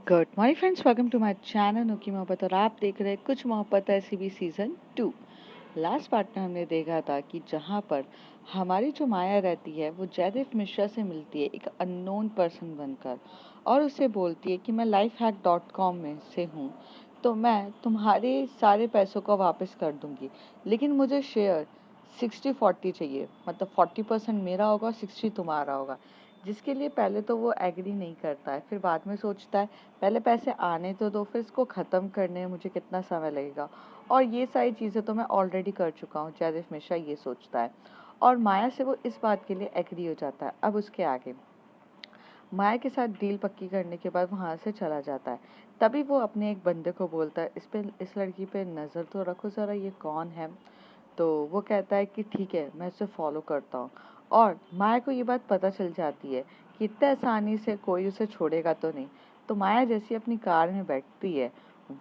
Good morning friends, welcome to my channel नुकी मोहब्बत। और आप देख रहे हैं कुछ मोहब्बत ऐसी भी सीजन 2। लास्ट पार्ट में हमने देखा था कि जहाँ पर हमारी जो माया रहती है वो जयदेव मिश्रा से मिलती है एक अननोन पर्सन बनकर, और उसे बोलती है कि मैं lifehack.com में से हूँ, तो मैं तुम्हारे सारे पैसों को वापस कर दूंगी, लेकिन मुझे शेयर 60-40 चाहिए, मतलब 40% मेरा होगा, 60 तुम्हारा होगा। जिसके लिए पहले तो वो एग्री नहीं करता है, फिर बाद में सोचता है पहले पैसे आने तो दो, फिर इसको ख़त्म करने में मुझे कितना समय लगेगा, और ये सारी चीज़ें तो मैं ऑलरेडी कर चुका हूँ। जयदेव मिश्रा ये सोचता है, और माया से वो इस बात के लिए एग्री हो जाता है। अब उसके आगे माया के साथ डील पक्की करने के बाद वहाँ से चला जाता है। तभी वो अपने एक बंदे को बोलता है, इस लड़की पे नज़र तो रखो ज़रा, ये कौन है। तो वो कहता है कि ठीक है, मैं इसे फॉलो करता हूँ। और माया को ये बात पता चल जाती है कि इतने आसानी से कोई उसे छोड़ेगा तो नहीं। तो माया जैसी अपनी कार में बैठती है,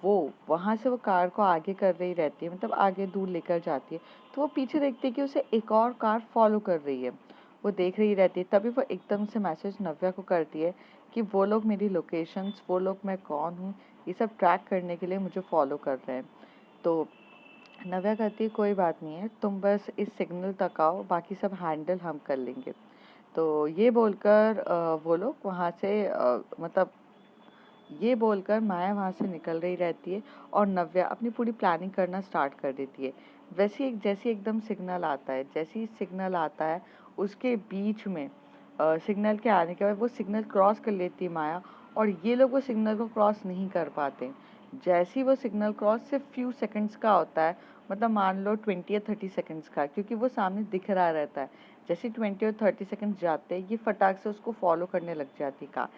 वो वहाँ से वो कार को आगे कर रही रहती है, मतलब आगे दूर लेकर जाती है। तो वो पीछे देखती है कि उसे एक और कार फॉलो कर रही है। वो देख रही रहती है, तभी वो एकदम से मैसेज नव्या को करती है कि वो लोग मेरी लोकेशंस, वो लोग मैं कौन हूँ, ये सब ट्रैक करने के लिए मुझे फॉलो कर रहे हैं। तो नव्या कहती है कोई बात नहीं है, तुम बस इस सिग्नल तक आओ, बाकी सब हैंडल हम कर लेंगे। तो ये बोलकर वो लोग वहाँ से मतलब ये बोलकर माया वहाँ से निकल रही रहती है, और नव्या अपनी पूरी प्लानिंग करना स्टार्ट कर देती है। वैसे ही जैसे एकदम सिग्नल आता है, जैसे ही सिग्नल आता है उसके बीच में सिग्नल के आने के बाद वो सिग्नल क्रॉस कर लेती है माया, और ये लोग वो सिग्नल को क्रॉस नहीं कर पाते। जैसे ही वो सिग्नल क्रॉस सिर्फ फ्यू सेकंड्स का होता है, मतलब मान लो 20 या 30 सेकंड्स का, क्योंकि वो सामने दिख रहा रहता है। जैसे 20 और 30 सेकंड्स जाते हैं, ये फटाक से उसको फॉलो करने लग जाती है कार।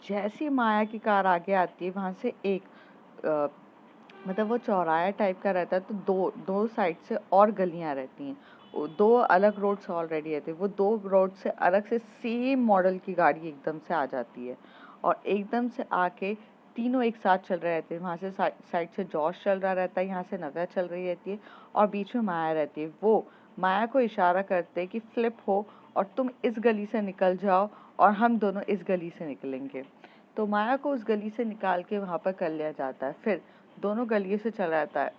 जैसी माया की कार आगे आती है, वहाँ से एक अ, मतलब वो चौराहा टाइप का रहता है, तो दो दो साइड से और गलियाँ रहती हैं। दो अलग रोड्स ऑलरेडी रहते हैं, वो दो रोड से अलग से सेम मॉडल की गाड़ी एकदम से आ जाती है, और एकदम से आके तीनों एक साथ चल रहे रहते हैं। वहाँ से साइड से जॉश चल रहा रहता है, यहाँ से नव्या चल रही रहती है, और बीच में माया रहती है। वो माया को इशारा करते हैं कि फ्लिप हो और तुम इस गली से निकल जाओ, और हम दोनों इस गली से निकलेंगे। तो माया को उस गली से निकाल के वहाँ पर कर लिया जाता है। फिर दोनों गलियों से चला जाता है,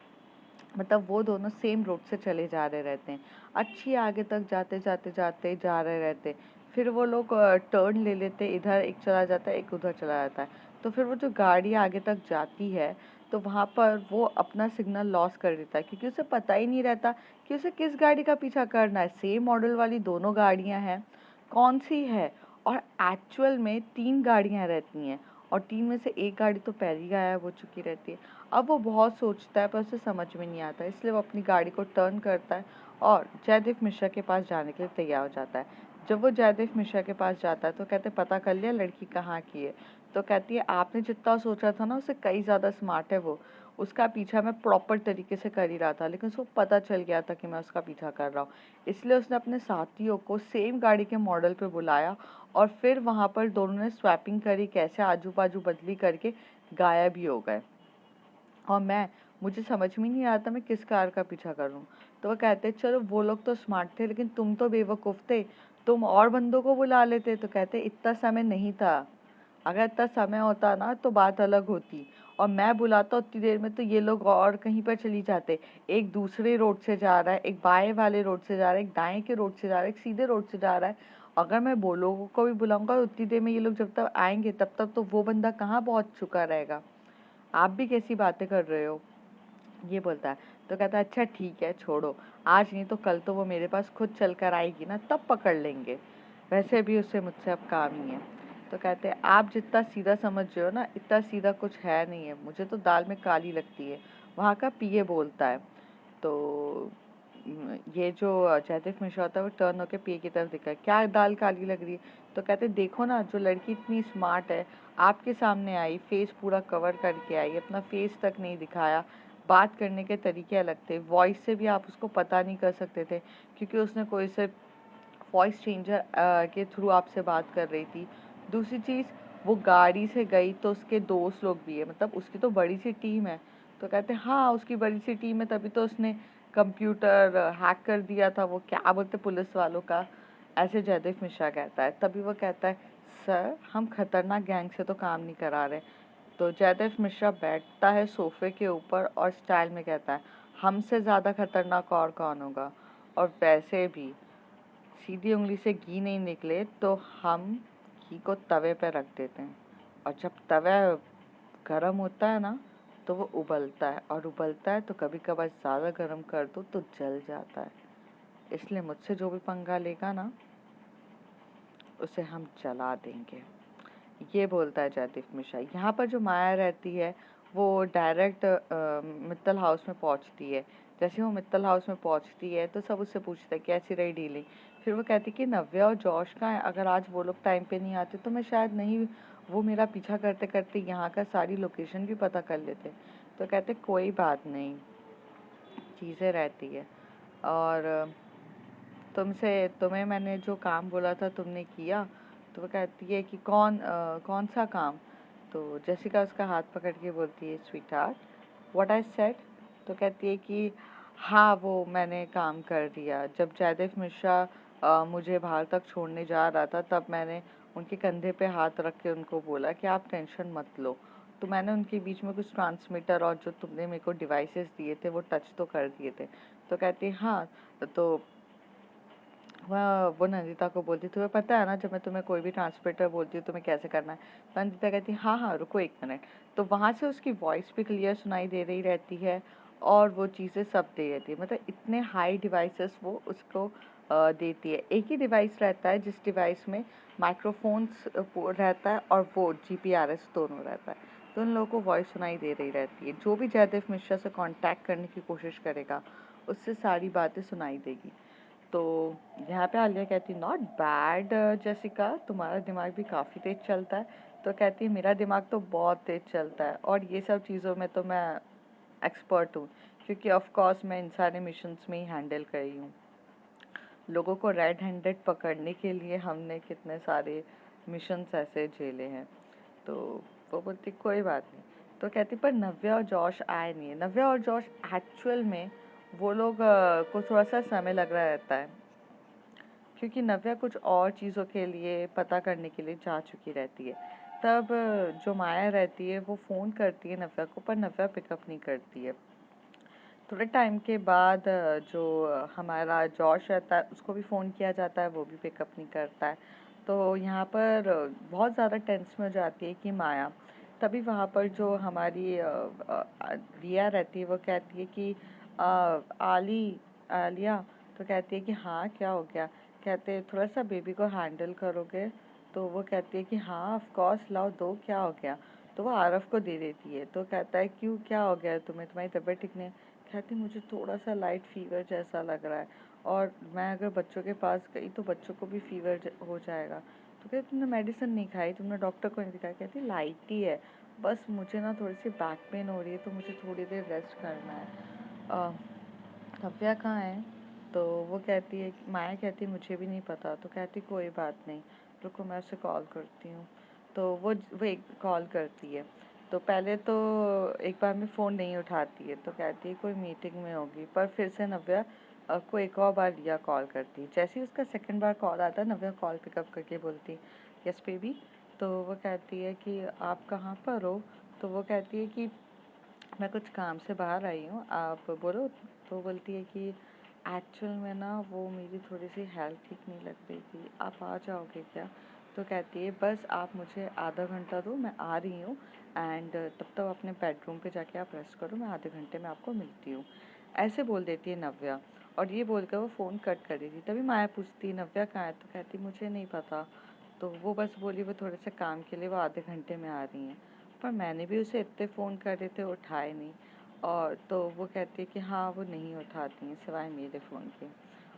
मतलब वो दोनों सेम रोड से चले जा रहे रहते हैं। अच्छी आगे तक जाते जाते जाते जा रहे रहते। फिर वो लोग टर्न ले लेते, इधर एक चला जाता है, एक उधर चला जाता है। तो फिर वो जो गाड़ी आगे तक जाती है, तो वहाँ पर वो अपना सिग्नल लॉस कर देता है, क्योंकि उसे पता ही नहीं रहता कि उसे किस गाड़ी का पीछा करना है। सेम मॉडल वाली दोनों गाड़ियाँ हैं, कौन सी है। और एक्चुअल में 3 गाड़ियाँ रहती हैं, और 3 में से एक गाड़ी तो पहले ही गायब हो चुकी रहती है। अब वो बहुत सोचता है, पर उसे समझ में नहीं आता, इसलिए वो अपनी गाड़ी को टर्न करता है और जयदेव मिश्रा के पास जाने के लिए तैयार हो जाता है। जब वो जयदेव मिश्रा के पास जाता है तो कहते पता कर लिया लड़की कहाँ की है। तो कहती है आपने जितना सोचा था ना, उससे कई ज़्यादा स्मार्ट है वो। उसका पीछा मैं प्रॉपर तरीके से कर ही रहा था, लेकिन उसको पता चल गया था कि मैं उसका पीछा कर रहा हूँ। इसलिए उसने अपने साथियों को सेम गाड़ी के मॉडल पे बुलाया, और फिर वहाँ पर दोनों ने स्वैपिंग करी, कैसे आजू बाजू बदली करके गायब ही हो गए। और मुझे समझ में नहीं आता मैं किस कार का पीछा कर रहा हूँ। तो वो कहते चलो वो लोग तो स्मार्ट थे, लेकिन तुम तो बेवकूफ़ थे, तुम और बंदों को बुला लेते। तो कहते इतना समय नहीं था, अगर इतना समय होता ना तो बात अलग होती, और मैं बुलाता उतनी देर में तो ये लोग और कहीं पर चली जाते। एक दूसरे रोड से जा रहा है, एक बाएं वाले रोड से जा रहा है, एक दाएं के रोड से जा रहा है, एक सीधे रोड से जा रहा है। अगर मैं वो लोगों को भी बुलाऊंगा उतनी देर में ये लोग जब तक आएंगे तब तक तो वो बंदा कहाँ पहुँच चुका रहेगा। आप भी कैसी बातें कर रहे हो, ये बोलता है। तो कहता है अच्छा ठीक है, छोड़ो, आज नहीं तो कल तो वो मेरे पास खुद चल कर आएगी ना, तब पकड़ लेंगे, वैसे भी उससे मुझसे अब काम ही है। तो कहते हैं आप जितना सीधा समझ रहे हो ना, इतना सीधा कुछ है नहीं है, मुझे तो दाल में काली लगती है, वहाँ का पीए बोलता है। तो ये जो जयदेव मिश्रा होता है वो टर्न होकर पीए की तरफ देखा, क्या दाल काली लग रही है। तो कहते देखो ना, जो लड़की इतनी स्मार्ट है आपके सामने आई, फेस पूरा कवर करके आई, अपना फेस तक नहीं दिखाया, बात करने के तरीके अलग थे, वॉइस से भी आप उसको पता नहीं कर सकते थे, क्योंकि उसने कोई से वॉइस चेंजर के थ्रू आपसे बात कर रही थी। दूसरी चीज़, वो गाड़ी से गई तो उसके दोस्त लोग भी है, मतलब उसकी तो बड़ी सी टीम है। तो कहते हैं हाँ उसकी बड़ी सी टीम है, तभी तो उसने कंप्यूटर हैक कर दिया था, वो क्या बोलते पुलिस वालों का, ऐसे जयदेव मिश्रा कहता है। तभी वो कहता है सर हम खतरनाक गैंग से तो काम नहीं करा रहे, तो जयदेव मिश्रा बैठता है सोफे के ऊपर और स्टाइल में कहता है, हमसे ज़्यादा खतरनाक और कौन होगा, और वैसे भी सीधी उंगली से घी नहीं निकले तो हम घी को तवे पे रख देते हैं, और जब तवा गरम होता है ना तो वो उबलता है, और उबलता है तो कभी कभार ज़्यादा गरम कर दो तो जल जाता है। इसलिए मुझसे जो भी पंगा लेगा ना उसे हम जला देंगे। ये बोलता है जयदीप मिश्रा। यहाँ पर जो माया रहती है वो डायरेक्ट मित्तल हाउस में पहुँचती है। जैसे वो मित्तल हाउस में पहुँचती है तो सब उससे पूछते हैं कैसी रही डीलिंग। फिर वो कहती है कि नव्या और जॉश कहाँ है, अगर आज वो लोग टाइम पे नहीं आते तो मैं शायद नहीं, वो मेरा पीछा करते करते यहाँ का सारी लोकेशन भी पता कर लेते। तो कहते कोई बात नहीं, चीज़ें रहती है, और तुम्हें मैंने जो काम बोला था तुमने किया। तो वो कहती है कि कौन सा काम। तो जेसिका उसका हाथ पकड़ के बोलती है, sweet heart what I said. तो कहती है कि हाँ वो मैंने काम कर दिया। जब जयदेव मिश्रा मुझे बाहर तक छोड़ने जा रहा था तब मैंने उनके कंधे पे हाथ रख के उनको बोला कि आप टेंशन मत लो। तो मैंने उनके बीच में कुछ ट्रांसमीटर और जो तुमने मेरे को डिवाइसेस दिए थे वो टच तो कर दिए थे। तो कहती है हाँ। तो वो नंदिता को बोलती, तुम्हें पता है ना जब मैं तुम्हें कोई भी ट्रांसमीटर बोलती हूँ तुम्हें कैसे करना है। तो नंदिता कहती है हाँ हाँ रुको एक मिनट। तो वहाँ से उसकी वॉइस भी क्लियर सुनाई दे रही रहती है और वो चीज़ें सब दे रहती है, मतलब इतने हाई डिवाइसेस वो उसको देती है। एक ही डिवाइस रहता है जिस डिवाइस में माइक्रोफोन्स रहता है और वो GPRS दोनों रहता है। तो उन लोगों को वॉइस सुनाई दे रही रहती है। जो भी जयदेव मिश्रा से कांटेक्ट करने की कोशिश करेगा उससे सारी बातें सुनाई देगी। तो यहाँ पे आलिया कहती नॉट बैड जेसिका, तुम्हारा दिमाग भी काफ़ी तेज चलता है। तो कहती है मेरा दिमाग तो बहुत तेज चलता है और ये सब चीज़ों में तो मैं एक्सपर्ट हूँ, क्योंकि ऑफ कोर्स मैं इन सारे मिशंस में ही हैंडल करी हूँ। लोगों को रेड हैंडेड पकड़ने के लिए हमने कितने सारे मिशंस ऐसे झेले हैं। तो वो बोलती कोई बात नहीं। तो कहती पर नव्या और जॉश आए नहीं है। नव्या और जॉश एक्चुअल में वो लोग को थोड़ा सा समय लग रहा रहता है, क्योंकि नव्या कुछ और चीज़ों के लिए पता करने के लिए जा चुकी रहती है। तब जो माया रहती है वो फ़ोन करती है नव्या को, पर नव्या पिकअप नहीं करती है। थोड़े टाइम के बाद जो हमारा जॉश रहता है उसको भी फ़ोन किया जाता है, वो भी पिकअप नहीं करता है। तो यहाँ पर बहुत ज़्यादा टेंस में हो जाती है कि माया। तभी वहाँ पर जो हमारी रिया रहती है वो कहती है कि आलिया। तो कहती है कि हाँ क्या हो गया। कहते हैं थोड़ा सा बेबी को हैंडल करोगे। तो वो कहती है कि हाँ ऑफ कोर्स लाओ दो, क्या हो गया। तो वो आरव को दे देती है। तो कहता है क्यों, क्या हो गया तुम्हें, तुम्हारी तबीयत ठीक नहीं है। कहती मुझे थोड़ा सा लाइट फीवर जैसा लग रहा है, और मैं अगर बच्चों के पास गई तो बच्चों को भी फीवर हो जाएगा। तो कहती तुमने मेडिसिन नहीं खाई, तुमने डॉक्टर को नहीं दिखाया। कहती लाइट ही है, बस मुझे ना थोड़ी सी बैक पेन हो रही है तो मुझे थोड़ी देर रेस्ट करना है। नव्या कहाँ है। तो वो कहती है, माया कहती है मुझे भी नहीं पता। तो कहती कोई बात नहीं, रुको मैं उसे कॉल करती हूँ। तो वो एक कॉल करती है। तो पहले तो एक बार में फ़ोन नहीं उठाती है, तो कहती है कोई मीटिंग में होगी। पर फिर से नव्या को एक और बार रिया कॉल करती है। जैसे ही उसका सेकंड बार कॉल आता है नव्या कॉल पिकअप करके बोलती यस बेबी। तो वो कहती है कि आप कहाँ पर हो। तो वो कहती है कि मैं कुछ काम से बाहर आई हूँ, आप बोलो। तो बोलती है कि एक्चुअल में ना वो मेरी थोड़ी सी हेल्थ ठीक नहीं लग रही थी, आप आ जाओगे क्या। तो कहती है बस आप मुझे आधा घंटा दो, मैं आ रही हूँ, एंड तब तक अपने बेडरूम पे जाके आप रेस्ट करो, मैं आधे घंटे में आपको मिलती हूँ। ऐसे बोल देती है नव्या, और ये बोलकर वो फ़ोन कट कर देती। तभी माया पूछती है नव्या कहाँ है। तो कहती मुझे नहीं पता। तो वो बस बोली वो थोड़े से काम के लिए वो आधे घंटे में आ रही हैं। पर मैंने भी उसे इतने फ़ोन करे थे, उठाए नहीं। और तो वो कहती है कि हाँ वो नहीं उठाती हैं सिवाय मेरे फ़ोन के,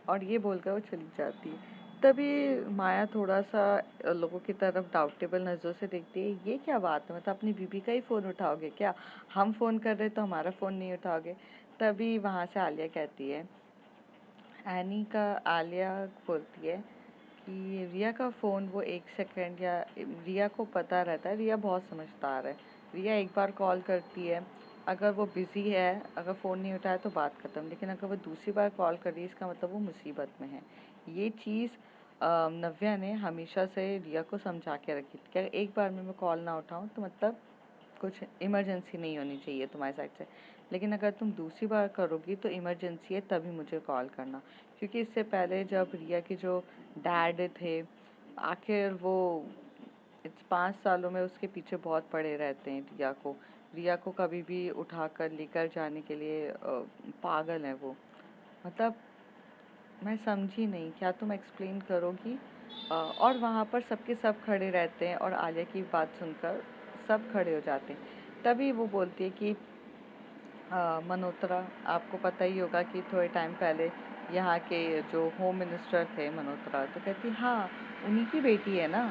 और ये बोलकर वो चली जाती है। तभी माया थोड़ा सा लोगों की तरफ डाउटेबल नज़रों से देखती है, ये क्या बात है, मतलब अपनी बीबी का ही फ़ोन उठाओगे क्या, हम फ़ोन कर रहे तो हमारा फ़ोन नहीं उठाओगे। तभी वहाँ से आलिया कहती है, आलिया बोलती है कि रिया का फ़ोन वो एक सेकंड, या रिया को पता रहता है, रिया बहुत समझदार है। रिया एक बार कॉल करती है, अगर वो बिज़ी है, अगर फ़ोन नहीं उठाया तो बात ख़त्म, लेकिन अगर वो दूसरी बार कॉल कर रही है इसका मतलब वो मुसीबत में है। ये चीज़ नव्या ने हमेशा से रिया को समझा के रखी थी कि अगर एक बार में मैं कॉल ना उठाऊँ तो मतलब कुछ इमरजेंसी नहीं होनी चाहिए तुम्हारी साइड से, लेकिन अगर तुम दूसरी बार करोगी तो इमरजेंसी है तभी मुझे कॉल करना। क्योंकि इससे पहले जब रिया के जो डैड थे, आखिर वो इस 5 सालों में उसके पीछे बहुत पड़े रहते हैं रिया को कभी भी उठाकर लेकर जाने के लिए पागल हैं वो। मतलब मैं समझी नहीं, क्या तुम एक्सप्लेन करोगी? और वहाँ पर सबके सब खड़े रहते हैं और आलिया की बात सुनकर सब खड़े हो जाते हैं। तभी वो बोलती है कि मल्होत्रा, आपको पता ही होगा कि थोड़े टाइम पहले यहाँ के जो होम मिनिस्टर थे मल्होत्रा, तो कहती हाँ उन्हीं की बेटी है ना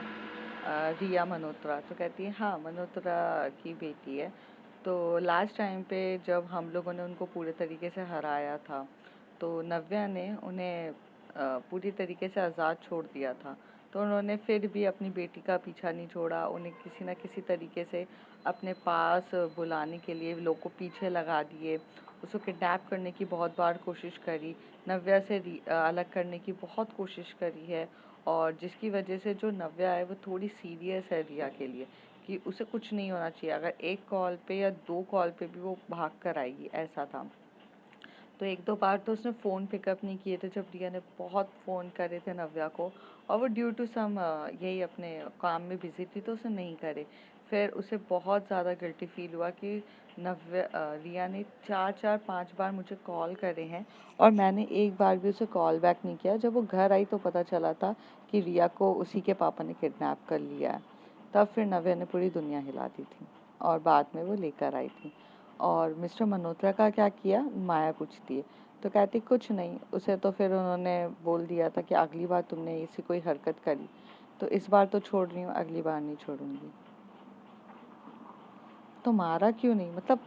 रिया मल्होत्रा। तो कहती है हाँ मल्होत्रा की बेटी है। तो लास्ट टाइम पे जब हम लोगों ने उनको पूरे तरीके से हराया था तो नव्या ने उन्हें पूरी तरीके से आज़ाद छोड़ दिया था। तो उन्होंने फिर भी अपनी बेटी का पीछा नहीं छोड़ा, उन्हें किसी न किसी तरीके से अपने पास बुलाने के लिए लोग को पीछे लगा दिए, उसको किडनैप करने की बहुत बार कोशिश करी, नव्या से अलग करने की बहुत कोशिश करी है। और जिसकी वजह से जो नव्या है वो थोड़ी सीरियस है रिया के लिए, कि उसे कुछ नहीं होना चाहिए, अगर एक कॉल पे या 2 कॉल पे भी वो भाग कर आएगी, ऐसा था। तो 1-2 बार तो उसने फ़ोन पिकअप नहीं किए थे जब रिया ने बहुत फ़ोन करे थे नव्या को, और वो ड्यू टू सम यही अपने काम में बिज़ी थी तो उसने नहीं करे। फिर उसे बहुत ज़्यादा गिल्टी फ़ील हुआ कि रिया ने 4-4 5 बार मुझे कॉल करे हैं और मैंने एक बार भी उसे कॉल बैक नहीं किया। जब वो घर आई तो पता चला था कि रिया को उसी के पापा ने किडनैप कर लिया है। तब फिर नव्या ने पूरी दुनिया हिला दी थी और बाद में वो लेकर आई थी। और मिस्टर मल्होत्रा का क्या किया? माया पूछती है। तो कहती कुछ नहीं, उसे तो फिर उन्होंने बोल दिया था कि अगली बार तुमने ऐसी कोई हरकत करी तो इस बार तो छोड़ रही हूँ, अगली बार नहीं छोड़ूंगी। तो मारा क्यों नहीं? मतलब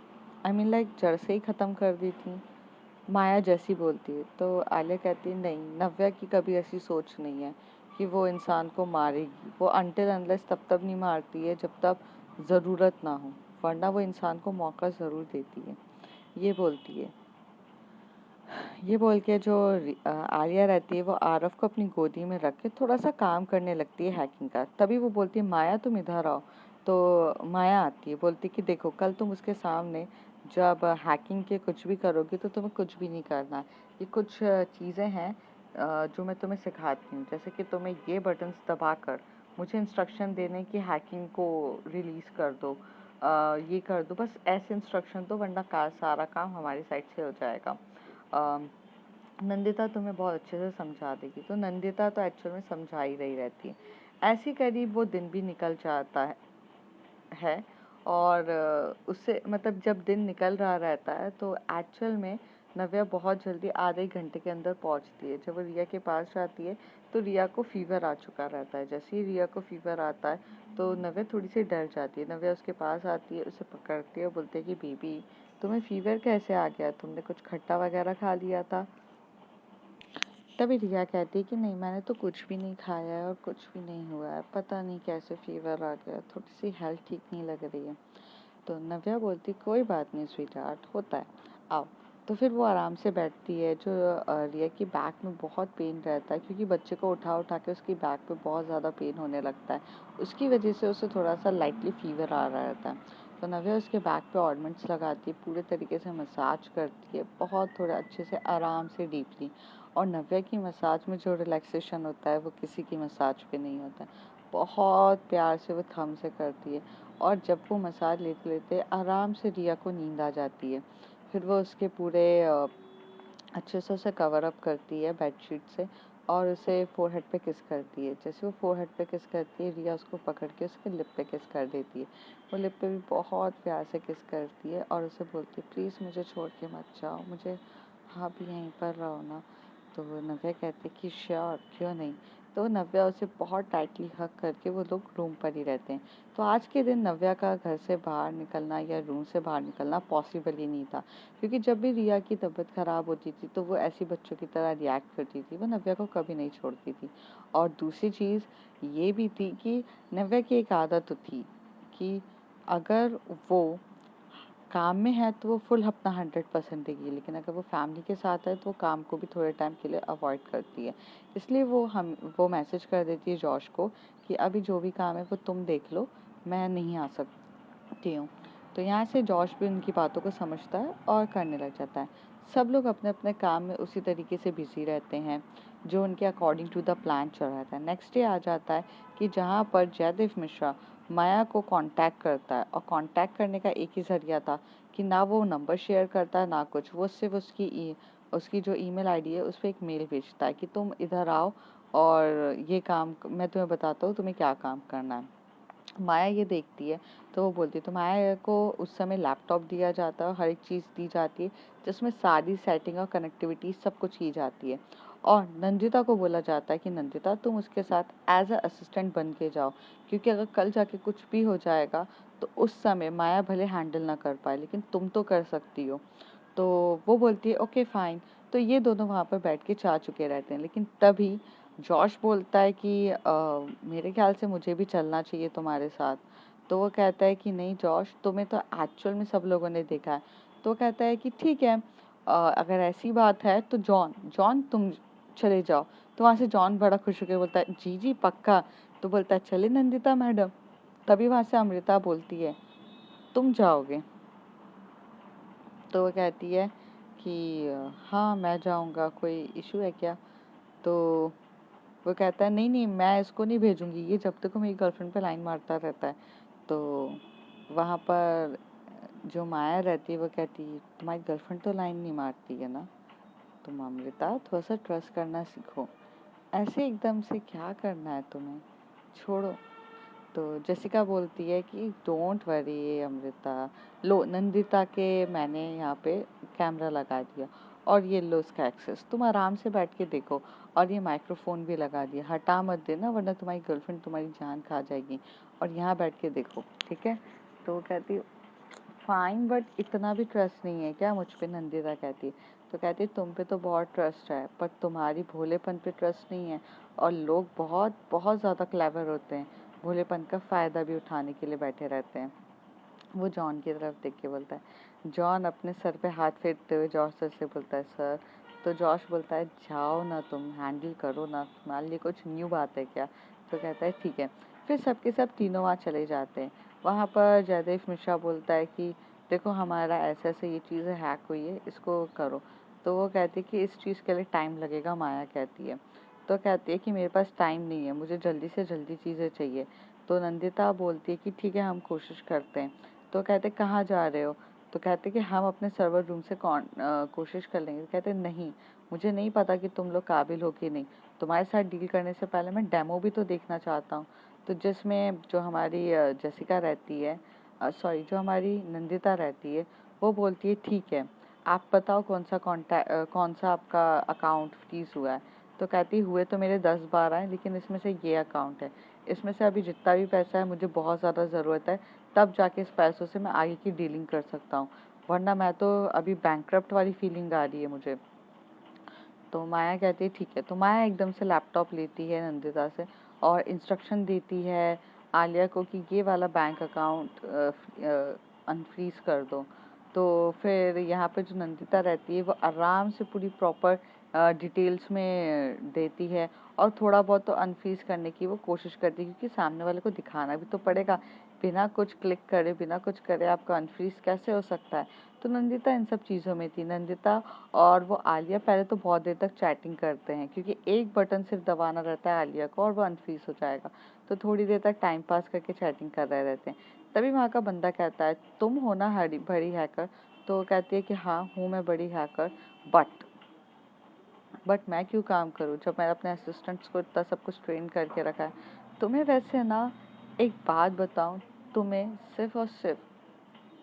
आई मीन लाइक जड़ से ही ख़त्म कर दी थी। माया जैसी बोलती है तो आलिया कहती है नहीं, नव्या की कभी ऐसी सोच नहीं है कि वो इंसान को मारेगी। वो अनटिल अनलेस तब तक नहीं मारती है जब तक ज़रूरत ना हो, वरना वो इंसान को मौका ज़रूर देती है। ये बोलती है। ये बोल के जो आलिया रहती है वो आरव को अपनी गोदी में रख के थोड़ा सा काम करने लगती है हैकिंग का। तभी वो बोलती है माया तुम इधर आओ। तो माया आती है, बोलती कि देखो कल तुम उसके सामने जब हैकिंग के कुछ भी करोगी तो तुम्हें कुछ भी नहीं करना है। ये कुछ चीज़ें हैं जो मैं तुम्हें सिखाती हूँ, जैसे कि तुम्हें ये बटन्स दबाकर मुझे इंस्ट्रक्शन देने की हैकिंग को रिलीज़ कर दो, ये कर दो, बस ऐसे इंस्ट्रक्शन दो वरना सारा काम हमारी साइड से हो जाएगा। नंदिता तुम्हें बहुत अच्छे से समझा देगी। तो नंदिता तो एक्चुअल में समझा ही रही रहती है। ऐसी करीब वो दिन भी निकल जाता है और उससे मतलब जब दिन निकल रहा रहता है तो एक्चुअल में नव्या बहुत जल्दी आधे घंटे के अंदर पहुंचती है। जब वो रिया के पास जाती है तो रिया को फीवर आ चुका रहता है। जैसे ही रिया को फीवर आता है तो नव्या थोड़ी सी डर जाती है। नव्या उसके पास आती है, उसे पकड़ती है और बोलती है कि बेबी तुम्हें फीवर कैसे आ गया? तुमने कुछ खट्टा वगैरह खा लिया था? तभी रिया कहती है कि नहीं मैंने तो कुछ भी नहीं खाया है और कुछ भी नहीं हुआ है, पता नहीं कैसे फीवर आ गया, थोड़ी सी हेल्थ ठीक नहीं लग रही है। तो नव्या बोलती कोई बात नहीं स्वीट हार्ट, होता है, आओ। तो फिर वो आराम से बैठती है। जो रिया की बैक में बहुत पेन रहता है क्योंकि बच्चे को उठा उठा के उसकी बैक पे बहुत ज़्यादा पेन होने लगता है, उसकी वजह से उसे थोड़ा सा लाइटली फीवर आ रहा रहता है। तो नव्या उसके बैक पे ऑर्नमेंट्स लगाती है, पूरे तरीके से मसाज करती है, बहुत थोड़ा अच्छे से आराम से डीपली। और नव्या की मसाज में जो रिलैक्सेशन होता है वो किसी की मसाज पे नहीं होता है। बहुत प्यार से वो थम से करती है और जब वो मसाज लेते लेते आराम से रिया को नींद आ जाती है। फिर वो उसके पूरे अच्छे से उसे कवर अप करती है बेडशीट से और उसे फोरहेड पे किस करती है। जैसे वो फोरहेड पे किस करती है रिया उसको पकड़ के उसके लिप पे किस कर देती है। वो लिप पे भी बहुत प्यार से किस करती है और उसे बोलती है प्लीज़ मुझे छोड़ के मत जाओ, मुझे आप यहीं पर रहो ना। तो वो नव्या कहती है कि श्योर, क्यों नहीं। तो नव्या उसे बहुत टाइटली हग करके वो लोग रूम पर ही रहते हैं। तो आज के दिन नव्या का घर से बाहर निकलना या रूम से बाहर निकलना पॉसिबल ही नहीं था, क्योंकि जब भी रिया की तबीयत ख़राब होती थी तो वो ऐसी बच्चों की तरह रिएक्ट करती थी, वो नव्या को कभी नहीं छोड़ती थी। और दूसरी चीज़ ये भी थी कि नव्या की एक आदत थी कि अगर वो काम में है तो वो फुल अपना 100% देगी, लेकिन अगर वो फैमिली के साथ है तो वो काम को भी थोड़े टाइम के लिए अवॉइड करती है। इसलिए वो मैसेज कर देती है जॉश को कि अभी जो भी काम है वो तुम देख लो, मैं नहीं आ सकती हूँ। तो यहाँ से जॉश भी उनकी बातों को समझता है और करने लग जाता है। सब लोग अपने अपने काम में उसी तरीके से बिजी रहते हैं जो उनके अकॉर्डिंग टू द प्लान चल रहा था। नेक्स्ट डे आ जाता है कि जहाँ पर जयदेव मिश्रा माया को कांटेक्ट करता है, और कांटेक्ट करने का एक ही जरिया था कि ना वो नंबर शेयर करता है ना कुछ, वो सिर्फ उसकी जो ईमेल आईडी है उस पर एक मेल भेजता है कि तुम इधर आओ और ये काम मैं तुम्हें बताता हूँ तुम्हें क्या काम करना है। माया ये देखती है तो वो बोलती है, तो माया को उस समय लैपटॉप दिया जाता है, हर एक चीज़ दी जाती है जिसमें सारी सेटिंग और कनेक्टिविटी सब कुछ की जाती है। और नंदिता को बोला जाता है कि नंदिता तुम उसके साथ एज अ असिस्टेंट बन के जाओ, क्योंकि अगर कल जाके कुछ भी हो जाएगा तो उस समय माया भले हैंडल ना कर पाए लेकिन तुम तो कर सकती हो। तो वो बोलती है ओके फाइन। तो ये दोनों वहाँ पर बैठ के चाह चुके रहते हैं, लेकिन तभी जॉश बोलता है कि मेरे ख्याल से मुझे भी चलना चाहिए तुम्हारे साथ। तो वो कहता है कि नहीं जॉश, तुम्हें तो एक्चुअल में सब लोगों ने देखा है। तो वो कहता है कि ठीक है, अगर ऐसी बात है तो जॉन जॉन तुम चले जाओ। तो वहाँ से जॉन बड़ा खुश होकर बोलता है जी जी पक्का। तो बोलता है चले नंदिता मैडम। तभी वहाँ से अमृता बोलती है तुम जाओगे। तो वो कहती है कि हाँ मैं जाऊँगा, कोई इशू है क्या? तो वो कहता है नहीं नहीं मैं इसको नहीं भेजूंगी, ये जब तक मेरी गर्लफ्रेंड पे लाइन मारता रहता है। तो वहाँ पर जो माया रहती है वो कहती है तुम्हारी गर्लफ्रेंड तो लाइन नहीं मारती है ना, तुम अमृता थोड़ा सा ट्रस्ट करना सीखो, ऐसे एकदम से क्या करना है तुम्हें, छोड़ो। तो जेसिका बोलती है कि डोंट वरी अमृता, लो नंदिता के मैंने यहाँ पे कैमरा लगा दिया और ये लो उसका एक्सेस, तुम आराम से बैठ के देखो, और ये माइक्रोफोन भी लगा दिया, हटा मत देना वरना तुम्हारी गर्लफ्रेंड तुम्हारी जान खा जाएगी, और यहाँ बैठ के देखो ठीक है। तो वो कहती फाइन बट इतना भी ट्रस्ट नहीं है क्या मुझ पे, नंदिता कहती है। तो कहती तुम पे तो बहुत ट्रस्ट है पर तुम्हारी भोलेपन पे ट्रस्ट नहीं है, और लोग बहुत बहुत ज़्यादा क्लेवर होते हैं, भोलेपन का फ़ायदा भी उठाने के लिए बैठे रहते हैं। वो जॉन की तरफ देख के बोलता है, जॉन अपने सर पे हाथ फेरते हुए जॉर्ज सर से बोलता है सर। तो जॉश बोलता है जाओ ना तुम हैंडल करो ना, मान ली कुछ न्यू बात है क्या? तो कहता है ठीक है। फिर सबके सब तीनों वहाँ चले जाते हैं। वहाँ पर जयदेव मिश्रा बोलता है कि देखो हमारा ऐसे ऐसे ये चीज़ हैक हुई है, इसको करो। तो वो कहती है कि इस चीज़ के लिए टाइम लगेगा, माया कहती है। तो कहती है कि मेरे पास टाइम नहीं है, मुझे जल्दी से जल्दी चीज़ें चाहिए। तो नंदिता बोलती है कि ठीक है हम कोशिश करते हैं। तो कहते कहाँ जा रहे हो? तो कहते कि हम अपने सर्वर रूम से कोशिश कर लेंगे। कहते नहीं, मुझे नहीं पता कि तुम लोग काबिल हो कि नहीं, तुम्हारे साथ डील करने से पहले मैं डेमो भी तो देखना चाहता हूँ। तो जिसमें जो हमारी जेसिका रहती है, सॉरी जो हमारी नंदिता रहती है, वो बोलती है ठीक है आप बताओ कौन सा आपका अकाउंट फ्रीज हुआ है। तो कहती हुए तो मेरे 10-12 हैं, लेकिन इसमें से ये अकाउंट है, इसमें से अभी जितना भी पैसा है मुझे बहुत ज़्यादा ज़रूरत है, तब जाके इस पैसों से मैं आगे की डीलिंग कर सकता हूँ, वरना मैं तो अभी बैंकक्रप्ट वाली फीलिंग आ रही है मुझे। तो माया कहती है ठीक है। तो माया एकदम से लैपटॉप लेती है नंदिता से और इंस्ट्रक्शन देती है आलिया को कि ये वाला बैंक अकाउंट अनफ्रीज कर दो। तो फिर यहाँ पे जो नंदिता रहती है वो आराम से पूरी प्रॉपर डिटेल्स में देती है, और थोड़ा बहुत तो अनफ्रीज करने की वो कोशिश करती है, क्योंकि सामने वाले को दिखाना भी तो पड़ेगा, बिना कुछ क्लिक करे बिना कुछ करे आपका अनफ्रीज कैसे हो सकता है। तो नंदिता इन सब चीज़ों में थी। नंदिता और वो आलिया पहले तो बहुत देर तक चैटिंग करते हैं, क्योंकि एक बटन सिर्फ दबाना रहता है आलिया को और वो अनफ्रीज हो जाएगा। तो थोड़ी देर तक टाइम पास करके चैटिंग कर रहे रहते हैं। तभी वहाँ का बंदा कहता है तुम हो ना बड़ी हैकर? तो वो कहती है कि हाँ हूँ मैं बड़ी हैकर, बट मैं क्यों काम करूँ जब मैंने अपने असिस्टेंट्स को इतना सब कुछ ट्रेन करके रखा है। तुम्हें वैसे ना एक बात बताऊँ, तुम्हें सिर्फ और सिर्फ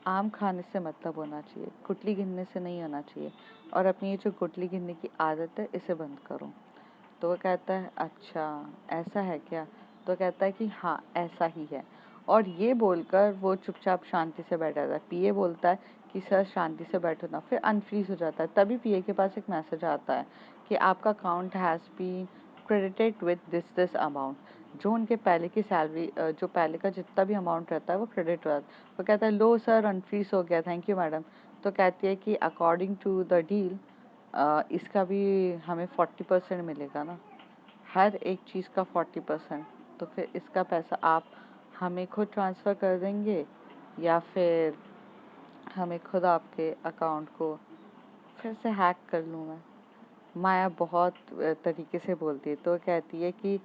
आम खाने से मतलब होना चाहिए, गुटली गिनने से नहीं होना चाहिए, और अपनी ये जो गुटली गिनने की आदत है इसे बंद करो। तो वो कहता है अच्छा ऐसा है क्या? तो कहता है कि हाँ ऐसा ही है, और ये बोलकर वो चुपचाप शांति से बैठा था। पीए बोलता है कि सर शांति से बैठो ना, फिर अनफ्रीज हो जाता है। तभी पीए के पास एक मैसेज आता है कि आपका account has been credited with this this amount. जो उनके पहले की सैलरी, जो पहले का जितना भी अमाउंट रहता है वो क्रेडिट हो जाता है। वो कहता है लो सर अनफ्रीज हो गया, थैंक यू मैडम। तो कहती है कि अकॉर्डिंग टू द डील इसका भी हमें 40% मिलेगा ना, हर एक चीज़ का 40%। तो फिर इसका पैसा आप हमें खुद ट्रांसफ़र कर देंगे या फिर हमें खुद आपके अकाउंट को फिर से हैक कर लूँ मैं। माया बहुत तरीके से बोलती है, तो कहती है कि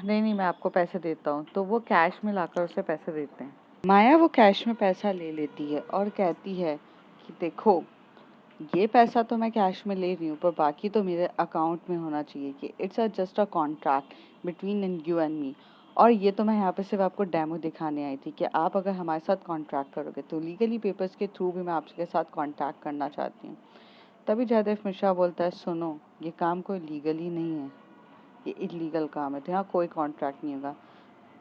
नहीं नहीं मैं आपको पैसे देता हूँ। तो वो कैश में लाकर उसे पैसे देते हैं। माया वो कैश में पैसा ले लेती है और कहती है कि देखो, ये पैसा तो मैं कैश में ले रही हूँ, पर बाकी तो मेरे अकाउंट में होना चाहिए कि it's just a contract between you and me. और ये तो मैं यहाँ पे सिर्फ आपको डेमो दिखाने आई थी कि आप अगर हमारे साथ कॉन्ट्रैक्ट करोगे तो लीगली पेपर्स के थ्रू भी मैं आपके साथ कॉन्ट्रैक्ट करना चाहती हूँ। तभी जयदेव मिश्रा बोलता है, सुनो, ये काम कोई लीगली नहीं है, ये इलीगल काम है, तो यहाँ कोई कॉन्ट्रैक्ट नहीं होगा।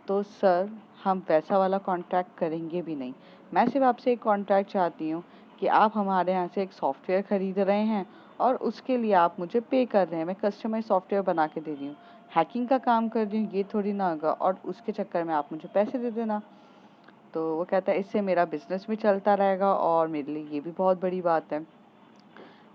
तो सर, हम वैसा वाला कॉन्ट्रैक्ट करेंगे भी नहीं। मैं सिर्फ आपसे एक कॉन्ट्रैक्ट चाहती हूँ कि आप हमारे यहाँ से एक सॉफ्टवेयर खरीद रहे हैं और उसके लिए आप मुझे पे कर रहे हैं। मैं कस्टमाइज सॉफ्टवेयर बना के दे रही हूँ, हैकिंग का काम कर रही हूँ, ये थोड़ी ना होगा और उसके चक्कर में आप मुझे पैसे दे देना। तो वो कहता है, इससे मेरा बिजनेस भी चलता रहेगा और मेरे लिए ये भी बहुत बड़ी बात है।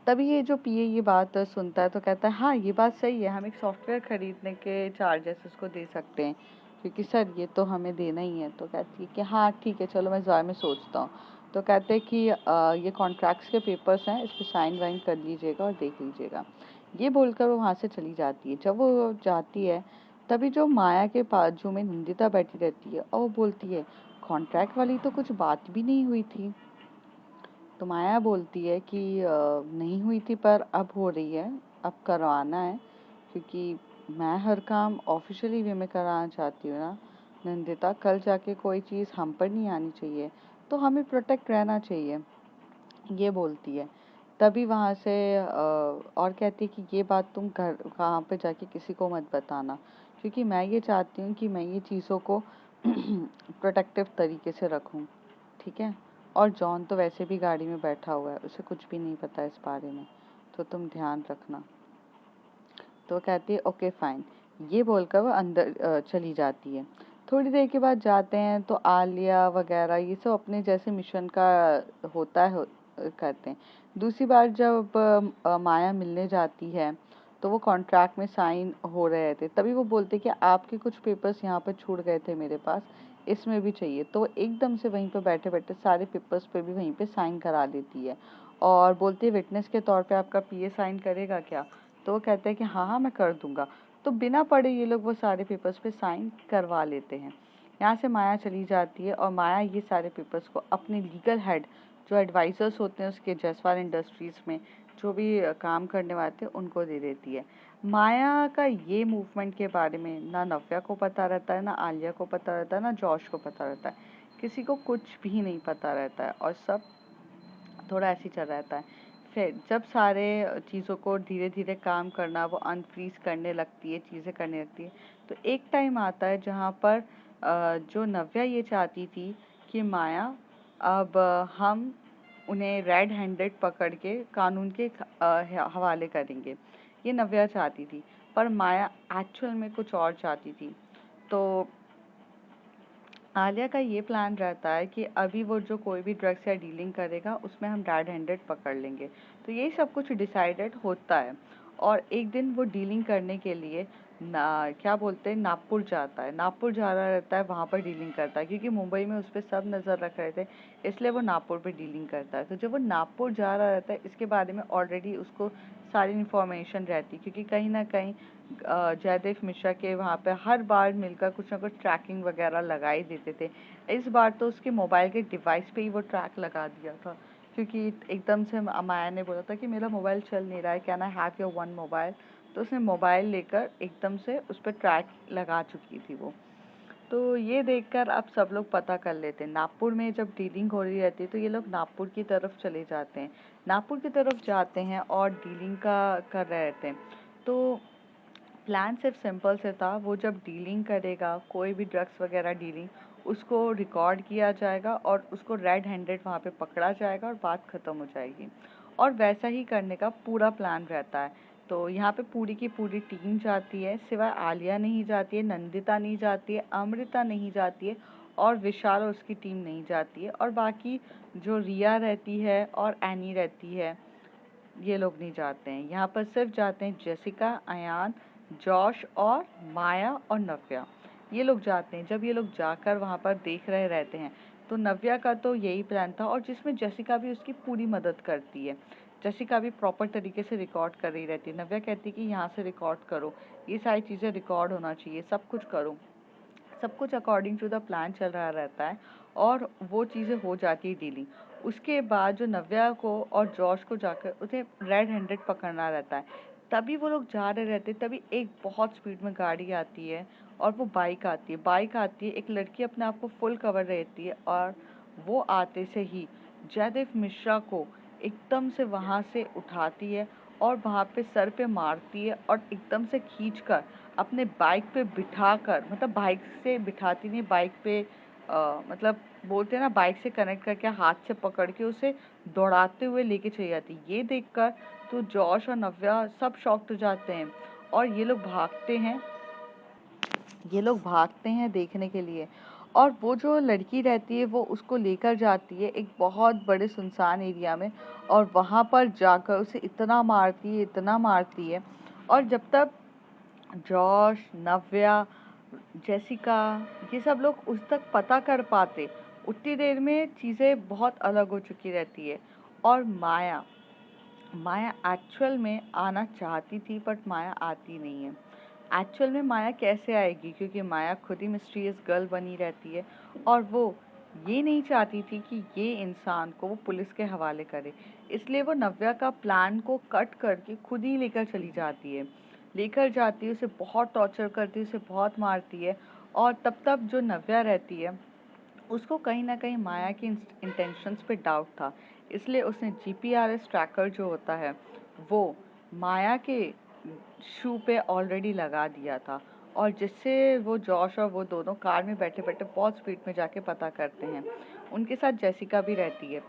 तभी ये जो पीए ये बात सुनता है तो कहता है, हाँ ये बात सही है, हम एक सॉफ्टवेयर खरीदने के चार्जेस उसको दे सकते हैं, क्योंकि सर ये तो हमें देना ही है। तो कहती है कि हाँ ठीक है, चलो मैं इस बारे में सोचता हूँ। तो कहते हैं कि ये कॉन्ट्रैक्ट्स के पेपर्स हैं, इस पर साइन वाइन कर लीजिएगा और देख लीजिएगा। ये बोलकर वो वहाँ से चली जाती है। जब वो जाती है तभी जो माया के बाजू में नंदिता बैठी रहती है और वो बोलती है, कॉन्ट्रैक्ट वाली तो कुछ बात भी नहीं हुई थी। तो माया बोलती है कि नहीं हुई थी पर अब हो रही है, अब करवाना है, क्योंकि मैं हर काम ऑफिशियली वे में कराना चाहती हूँ ना नंदिता। कल जाके कोई चीज़ हम पर नहीं आनी चाहिए, तो हमें प्रोटेक्ट रहना चाहिए, ये बोलती है। तभी वहाँ से और कहती है कि ये बात तुम घर वहाँ पे जाके किसी को मत बताना, क्योंकि मैं ये चाहती हूँ कि मैं ये चीज़ों को प्रोटेक्टिव तरीके से रखूँ, ठीक है। और जॉन तो वैसे भी गाड़ी में बैठा हुआ है, उसे कुछ भी नहीं पता इस बारे में, तो तुम ध्यान रखना। तो कहती है ओके फाइन। ये बोलकर वो अंदर चली जाती है। थोड़ी देर के बाद जाते हैं तो आलिया वगैरह ये सब अपने जैसे मिशन का होता है करते हैं। दूसरी बार जब माया मिलने जाती है तो वो कॉन्ट्रैक्ट में साइन हो रहे थे, तभी वो बोलते कि आपके कुछ पेपर्स यहाँ पर छूट गए थे मेरे पास, इसमें भी चाहिए। तो वो एकदम से वहीं पर बैठे बैठे सारे पेपर्स पे भी वहीं पे साइन करा देती है और बोलती है, विटनेस के तौर पे आपका पीए साइन करेगा क्या? तो वो कहते हैं कि हाँ हाँ मैं कर दूंगा। तो बिना पढ़े ये लोग वो सारे पेपर्स पे साइन करवा लेते हैं। यहाँ से माया चली जाती है और माया ये सारे पेपर्स को अपने लीगल हेड जो एडवाइजर्स होते हैं उसके जसवाल इंडस्ट्रीज में जो भी काम करने वाले थे उनको दे देती है। माया का ये मूवमेंट के बारे में ना नव्या को पता रहता है, ना आलिया को पता रहता है, ना जॉश को पता रहता है। किसी को कुछ भी नहीं पता रहता है और सब थोड़ा ऐसे ही चल रहता है। फिर जब सारे चीज़ों को धीरे धीरे काम करना वो अनफ्रीज करने लगती है, चीज़ें करने लगती है, तो एक टाइम आता है जहाँ पर जो नव्या ये चाहती थी कि माया अब हम उन्हें रेड हैंडेड पकड़ के कानून के हवाले करेंगे, ये नव्या चाहती थी। पर माया एक्चुअल में कुछ और चाहती थी। तो आलिया का ये प्लान रहता है कि अभी वो जो कोई भी ड्रग्स या डीलिंग करेगा उसमें हम रेड हैंडेड पकड़ लेंगे। तो ये सब कुछ डिसाइडेड होता है और एक दिन वो डीलिंग करने के लिए ना क्या बोलते हैं नागपुर जाता है। नागपुर जा रहा रहता है, वहाँ पर डीलिंग करता है, क्योंकि मुंबई में उस पर सब नज़र रख रहे थे, इसलिए वो नागपुर पे डीलिंग करता है। तो जब वो नागपुर जा रहा रहता है इसके बारे में ऑलरेडी उसको सारी इन्फॉर्मेशन रहती, क्योंकि कहीं ना कहीं जयदेव मिश्रा के वहाँ पे हर बार मिलकर कुछ ना कुछ ट्रैकिंग वगैरह लगा ही देते थे। इस बार तो उसके मोबाइल के डिवाइस पे ही वो ट्रैक लगा दिया था, क्योंकि एकदम से माया ने बोला था कि मेरा मोबाइल चल नहीं रहा है, can I have your one mobile. तो उसने मोबाइल लेकर एकदम से उस पर ट्रैक लगा चुकी थी वो। तो ये देखकर अब सब लोग पता कर लेते हैं। नागपुर में जब डीलिंग हो रही रहती है तो ये लोग नागपुर की तरफ चले जाते हैं, नागपुर की तरफ जाते हैं और डीलिंग का कर रहे रहते हैं। तो प्लान सिर्फ सिंपल से था, वो जब डीलिंग करेगा कोई भी ड्रग्स वगैरह डीलिंग, उसको रिकॉर्ड किया जाएगा और उसको रेड हैंडेड वहाँ पे पकड़ा जाएगा और बात ख़त्म हो जाएगी। और वैसा ही करने का पूरा प्लान रहता है। तो यहाँ पे पूरी की पूरी टीम जाती है, सिवाय आलिया नहीं जाती है, नंदिता नहीं जाती है, अमृता नहीं जाती है और विशाल और उसकी टीम नहीं जाती है, और बाकी जो रिया रहती है और एनी रहती है ये लोग नहीं जाते हैं। यहाँ पर सिर्फ जाते हैं जेसिका, अयान, जॉश और माया और नव्या, ये लोग जाते हैं। जब ये लोग जाकर वहाँ पर देख रहे रहते हैं तो नव्या का तो यही प्लान था, और जिसमें जेसिका भी उसकी पूरी मदद करती है। जेसिका भी प्रॉपर तरीके से रिकॉर्ड कर रही रहती है। नव्या कहती है कि यहाँ से रिकॉर्ड करो, ये सारी चीज़ें रिकॉर्ड होना चाहिए, सब कुछ करो। सब कुछ अकॉर्डिंग टू द प्लान चल रहा रहता है, और वो चीज़ें हो जाती है डीलिंग। उसके बाद जो नव्या को और जॉश को जाकर उसे रेड हैंडेड पकड़ना रहता है। तभी वो लोग जा रहे रहते, तभी एक बहुत स्पीड में गाड़ी आती है, और वो बाइक आती है। एक लड़की अपने आप को फुल कवर रहती है, और वो आते से ही जयदेव मिश्रा को एकदम से वहाँ से उठाती है, और वहाँ पे सर पे मारती है, और एकदम से खींचकर अपने बाइक पे बिठाकर, मतलब बाइक से बिठाती नहीं, बाइक पे मतलब बोलते हैं ना, बाइक से कनेक्ट करके हाथ से पकड़ के उसे दौड़ाते हुए लेके चली जाती। ये देखकर तो जॉश और नव्या सब शॉक्ड हो जाते हैं, और ये लोग भागते हैं देखने के लिए। और वो जो लड़की रहती है वो उसको लेकर जाती है एक बहुत बड़े सुनसान एरिया में, और वहाँ पर जाकर उसे इतना मारती है। और जब तक जॉश, नव्या, जेसिका, ये सब लोग उस तक पता कर पाते, उतनी देर में चीज़ें बहुत अलग हो चुकी रहती है। और माया माया एक्चुअल में आना चाहती थी, बट माया आती नहीं है। एक्चुअल में माया कैसे आएगी, क्योंकि माया खुद ही मिस्टीरियस गर्ल बनी रहती है, और वो ये नहीं चाहती थी कि ये इंसान को वो पुलिस के हवाले करे। इसलिए वो नव्या का प्लान को कट करके खुद ही लेकर जाती है, उसे बहुत टॉर्चर करती है, उसे बहुत मारती है। और तब तब जो नव्या रहती है, उसको कहीं ना कहीं माया की इंटेंशंस पे डाउट था। इसलिए उसने जीपीआरएस ट्रैकर जो होता है वो माया के शू पे ऑलरेडी लगा दिया था, और जिससे वो जॉश और वो दोनों कार में बैठे बैठे बहुत स्पीड में जाके पता करते हैं। उनके साथ जेसिका भी रहती है।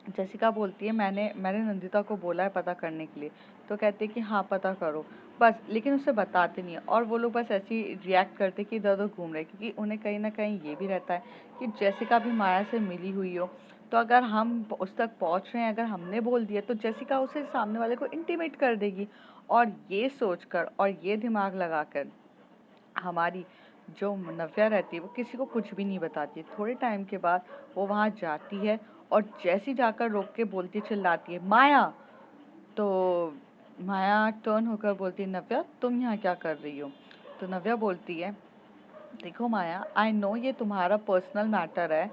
जेसिका बोलती है, मैंने मैंने नंदिता को बोला है पता करने के लिए। तो कहते हैं कि हाँ पता करो बस, लेकिन उसे बताते नहीं है, और वो लोग बस ऐसे ही रिएक्ट करते कि इधर उधर घूम रहे, क्योंकि उन्हें कहीं ना कहीं ये भी रहता है कि जेसिका भी माया से मिली हुई हो, तो अगर हम उस तक पहुंच रहे हैं, अगर हमने बोल दिया तो जेसिका उसे सामने वाले को इंटीमेट कर देगी। और ये सोचकर और ये दिमाग लगाकर हमारी जो नव्या रहती है वो किसी को कुछ भी नहीं बताती है। थोड़े टाइम के बाद वो वहाँ जाती है, और जैसी जाकर रोक के बोलती चिल्लाती है, माया। तो माया टर्न होकर बोलती है, नव्या तुम यहाँ क्या कर रही हो? तो नव्या बोलती है, देखो माया, आई नो ये तुम्हारा पर्सनल मैटर है।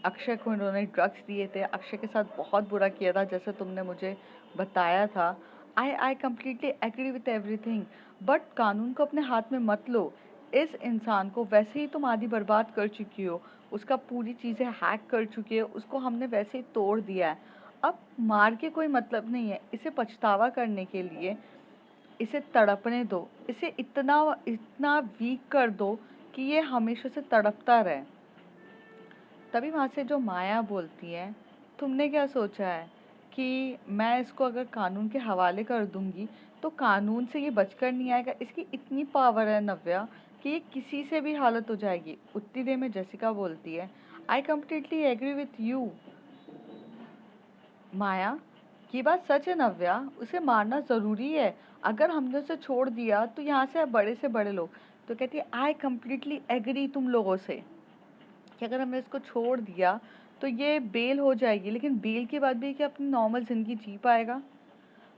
अक्षय को इन्होंने ड्रग्स दिए थे, अक्षय के साथ बहुत बुरा किया था जैसे तुमने मुझे बताया था। I I completely agree with everything, but कानून को अपने हाथ में मत लो। इस इंसान को वैसे ही तुम आधी बर्बाद कर चुकी हो, उसका पूरी चीज़ें हैक कर चुकी है, उसको हमने वैसे ही तोड़ दिया है। अब मार के कोई मतलब नहीं है, इसे पछतावा करने के लिए इसे तड़पने दो, इसे इतना इतना वीक कर दो कि ये हमेशा से तड़पता रहे। तभी वहाँ से जो माया बोलती है, तुमने क्या सोचा है कि मैं इसको अगर कानून के हवाले कर दूंगी तो कानून से ये बचकर नहीं आएगा? इसकी इतनी पावर है नव्या कि ये किसी से भी हालत हो जाएगी। उतनी देर में जेसिका बोलती है, I completely agree with you Maya, ये बात सच है नव्या, उसे मारना जरूरी है। अगर हमने उसे छोड़ दिया तो यहाँ से बड़े लोग। तो कहती है, आई कम्प्लीटली एग्री तुम लोगों से कि अगर हमने इसको छोड़ दिया तो ये बेल हो जाएगी, लेकिन बेल के बाद भी क्या अपनी नॉर्मल जिंदगी जी पाएगा?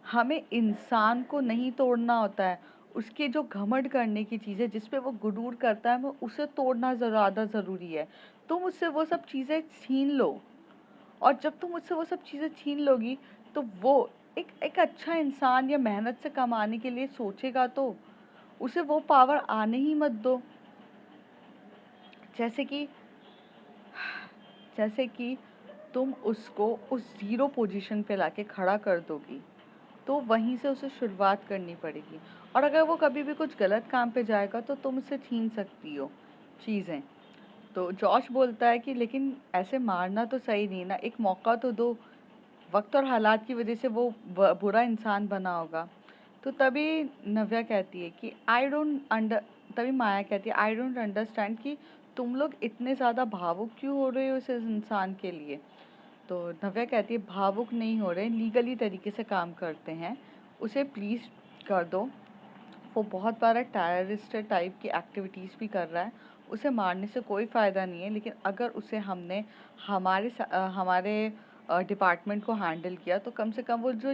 हमें इंसान को नहीं तोड़ना होता है, उसके जो घमंड करने की चीज़ है, जिस पे वो गुरूर करता है, वो उसे तोड़ना ज़्यादा ज़रूरी है। तुम उससे वो सब चीज़ें छीन लो, और जब तुम मुझसे वो सब चीज़ें छीन लोगी तो वो एक एक अच्छा इंसान या मेहनत से कमाने के लिए सोचेगा, तो उसे वो पावर आने ही मत दो। जैसे कि जैसे कि तुम उसको उस ज़ीरो पोजीशन पे लाके खड़ा कर दोगी, तो वहीं से उसे शुरुआत करनी पड़ेगी। और अगर वो कभी भी कुछ गलत काम पे जाएगा तो तुम उसे छीन सकती हो चीज़ें। तो जॉश बोलता है कि लेकिन ऐसे मारना तो सही नहीं ना, एक मौका तो दो। वक्त और हालात की वजह से वो बुरा इंसान बना होगा। तो तभी नव्या कहती है कि आई डोंट अंडर तभी माया कहती है, आई डोंट अंडरस्टैंड कि तुम लोग इतने ज़्यादा भावुक क्यों हो रहे हो इस इंसान के लिए। तो नव्या कहती है, भावुक नहीं हो रहे, लीगली तरीके से काम करते हैं, उसे प्लीज़ कर दो। वो बहुत बार टेररिस्ट टाइप की एक्टिविटीज़ भी कर रहा है, उसे मारने से कोई फ़ायदा नहीं है, लेकिन अगर उसे हमने हमारे डिपार्टमेंट को हैंडल किया तो कम से कम वो जो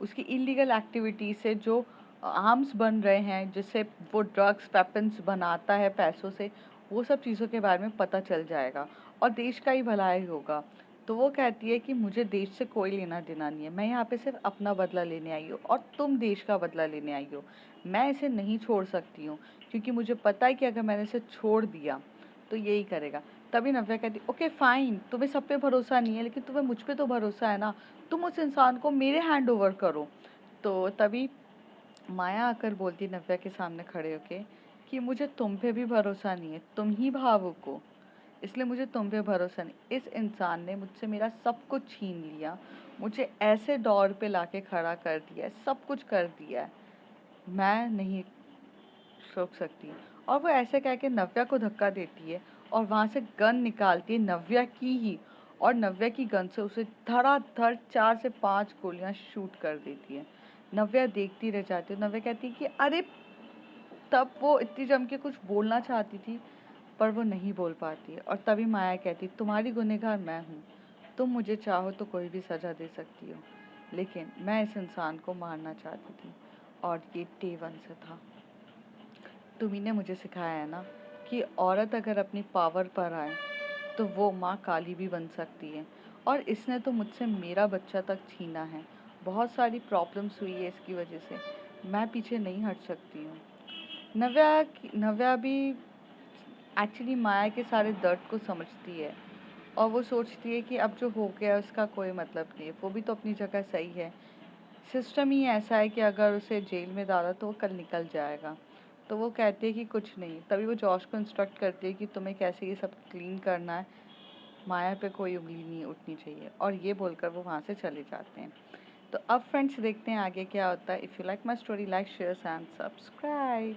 उसकी इल्लीगल एक्टिविटी से जो आर्म्स बन रहे हैं, जिससे वो ड्रग्स वेपन्स बनाता है पैसों से, वो सब चीज़ों के बारे में पता चल जाएगा और देश का ही भलाई होगा। तो वो कहती है कि मुझे देश से कोई लेना देना नहीं है, मैं यहाँ पे सिर्फ अपना बदला लेने आई हूँ और तुम देश का बदला लेने आई हो। मैं इसे नहीं छोड़ सकती हूँ, क्योंकि मुझे पता है कि अगर मैंने इसे छोड़ दिया तो यही करेगा। तभी नव्या कहती, ओके फाइन, तुम्हें सब पे भरोसा नहीं है, लेकिन तुम्हें मुझ पे तो भरोसा है ना, तुम उस इंसान को मेरे हैंड ओवर करो। तो तभी माया आकर बोलती नव्या के सामने खड़े होके कि मुझे तुम पे भी भरोसा नहीं है, तुम ही भावुक हो, इसलिए मुझे तुम पे भरोसा नहीं। इस इंसान ने मुझसे मेरा सब कुछ छीन लिया, मुझे ऐसे दौर पे लाके खड़ा कर दिया है, सब कुछ कर दिया है, मैं नहीं रोक सकती। और वो ऐसे कह के नव्या को धक्का देती है और वहाँ से गन निकालती है नव्या की ही, और नव्या की गन से उसे धड़ाधड़ 4 से 5 गोलियां शूट कर देती है। नव्या देखती रह जाती है। नव्या कहती है कि अरे, तब वो इतनी जम के कुछ बोलना चाहती थी पर वो नहीं बोल पाती है। और तभी माया कहती, तुम्हारी गुनहगार मैं हूँ, तुम मुझे चाहो तो कोई भी सजा दे सकती हो, लेकिन मैं इस इंसान को मारना चाहती थी और ये डे 1 से था। तुम्ही ने मुझे सिखाया है ना कि औरत अगर अपनी पावर पर आए तो वो माँ काली भी बन सकती है, और इसने तो मुझसे मेरा बच्चा तक छीना है। बहुत सारी प्रॉब्लम्स हुई है इसकी वजह से, मैं पीछे नहीं हट सकती हूँ। नव्या भी एक्चुअली माया के सारे दर्द को समझती है और वो सोचती है कि अब जो हो गया उसका कोई मतलब नहीं है, वो भी तो अपनी जगह सही है। सिस्टम ही ऐसा है कि अगर उसे जेल में डाला तो वो कल निकल जाएगा। तो वो कहती है कि कुछ नहीं। तभी वो जॉश को इंस्ट्रक्ट करती है कि तुम्हें कैसे ये सब क्लीन करना है, माया पे कोई उंगली नहीं उठनी चाहिए, और ये बोलकर वो वहाँ से चले जाते हैं। तो अब फ्रेंड्स देखते हैं आगे क्या होता है। If you like my story, like share and subscribe.